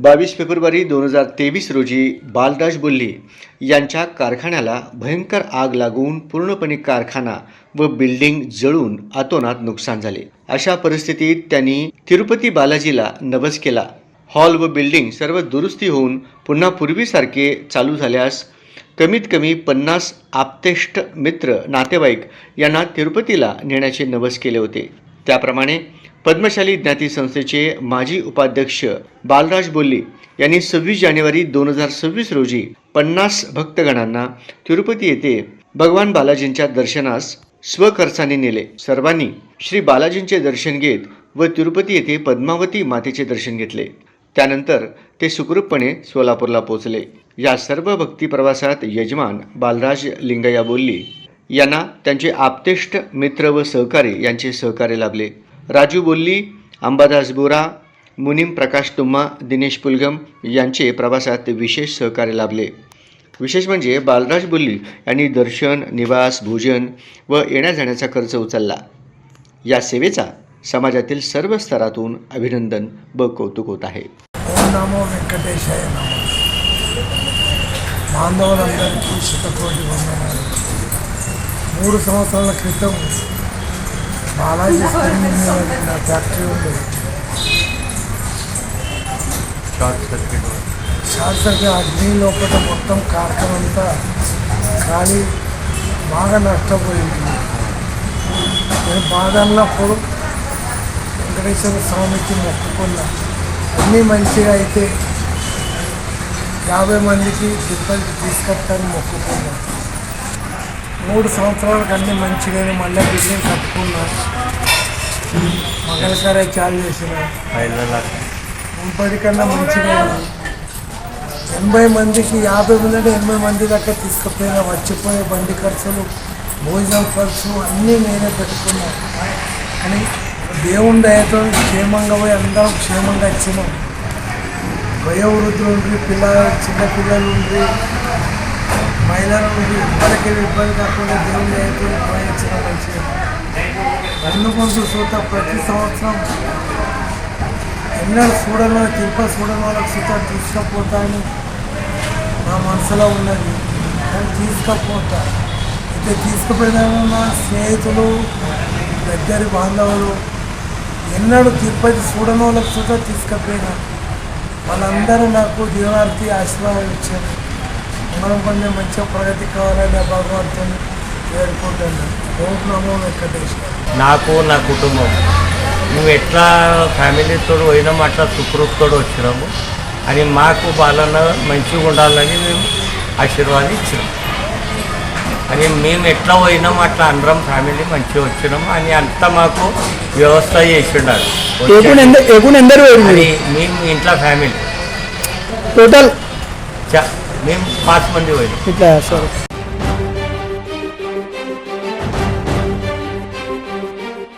22 फेब्रुवारी 2023 रोजी बालराज बोल्ली यांच्या कारखान्याला भयंकर आग लागून पूर्णपणे कारखाना व बिल्डिंग जळून अतोनात नुकसान झाले। अशा परिस्थितीत त्यांनी तिरुपती बालाजीला नवस केला। हॉल व बिल्डिंग सर्व दुरुस्ती होऊन पुन्हा पूर्वीसारखे चालू झाल्यास कमीत कमी 50 आप्तेष्ट मित्र नातेवाईक यांना तिरुपतीला नेण्याचे नवस केले होते। त्याप्रमाणे पद्मशाली ज्ञाती संस्थेचे माजी उपाध्यक्ष बालराज बोल्ली यांनी 26 जानेवारी 2026 रोजी 50 भक्तगणांना तिरुपती येथे भगवान बालाजींच्या दर्शनास स्वखर्चाने नेले। सर्वांनी श्री बालाजींचे दर्शन घेत व तिरुपती येथे पद्मावती मातेचे दर्शन घेतले। त्यानंतर ते सुखरूपपणे सोलापूरला पोहोचले। या सर्व भक्ती प्रवासात यजमान बालराज लिंगय्या बोल्ली यांना त्यांचे आप्तेष्ट मित्र व सहकारी यांचे सहकार्य लाभले। राजू बोल्ली, अंबादास बोरा, मुनीम प्रकाश तुम्मा, दिनेश पुलगम यांचे प्रवासात विशेष सहकार्य लाभले। विशेष म्हणजे बालराज बोल्ली यांनी दर्शन, निवास, भोजन व येण्या जाण्याचा खर्च उचलला। या सेवेचा समाजातील सर्व स्तरातून अभिनंदन व कौतुक होत आहे। ఓం నమో వెంకటేశాయ నమః। బాంధవులందరికీ శతకోటి వందనాలు। 3 సంవత్సరాల క్రితం బాలాజీ స్పిన్నింగ్ మిల్ నా ఫ్యాక్టరీ ఉంది। షార్ట్ సర్క్యూట్ అగ్ని లోపల మొత్తం కార్ఖానా అంతా ఖాళీ, బాగా నష్టపోయింది। నేను బాధన్నప్పుడు వెంకటేశ్వర స్వామికి మొక్కుకున్నా, అన్నీ మంచిగా అయితే 50 మందికి తిరుపతికి తీసుకొస్తాను మొక్కుకున్నా। 3 సంవత్సరాలకు అన్నీ మంచిగానే మళ్ళీ బిల్డింగ్ కట్టుకున్నా, మంగళకార్యాలు చేసిన, మునుపటి కన్నా మంచిగా 80 మందికి 50 మంది 80 మంది దాకా తీసుకుపోయినా వచ్చిపోయే బండి ఖర్చులు, భోజనం ఖర్చు అన్నీ నేనే పెట్టుకున్నా। కానీ దేవుని దయతో క్షేమంగా పోయి అందరం క్షేమంగా వచ్చినాం। వయోవృద్ధులు ఉండ్రి, చిన్నపిల్లలు ఉండ్రి, మహిళలు ఉండ్రి, ఇప్పటికీ ఇబ్బంది కాకుండా దేవుని దయతో పోయించిన మంచిగా। అందుకొంటూ సూత ప్రతి సంవత్సరం ఎన్నడూ చూడని తిరుపతి చూడని వాళ్ళకి సూత తీసుకపోతాను నా మనసులో ఉన్నది, కానీ తీసుకపోతా। అయితే తీసుకుపోయినాను నా స్నేహితులు, దగ్గరి బాంధవులు ఎన్నడూ తిరుపతి చూడని వాళ్ళకి సూత తీసుకపోయినా వాళ్ళందరూ నాకు దీవార్తి ఆశీర్వాదం ఇచ్చారు। మనం కొంచెం మంచిగా ప్రగతి కావాలని భగవంతుని వేడుకుంటున్నాను। ఓం నమో వెంకటేశ్వర। నాకు నా కుటుంబం మేము ఎట్లా ఫ్యామిలీతో పోయినాము అట్లా సుఖరూపుతో వచ్చినాము అని మాకు బాలన్న మంచిగా ఉండాలని మేము ఆశీర్వాదం ఇచ్చినాము అని మేము ఎట్లా పోయినాము అట్లా అందరం ఫ్యామిలీ మంచిగా వచ్చినాము అని అంతా మాకు వ్యవస్థ చేసి ఉండాలి। మేము ఇంట్లో ఫ్యామిలీ టోటల్ మేము 5 మంది పోయినాం।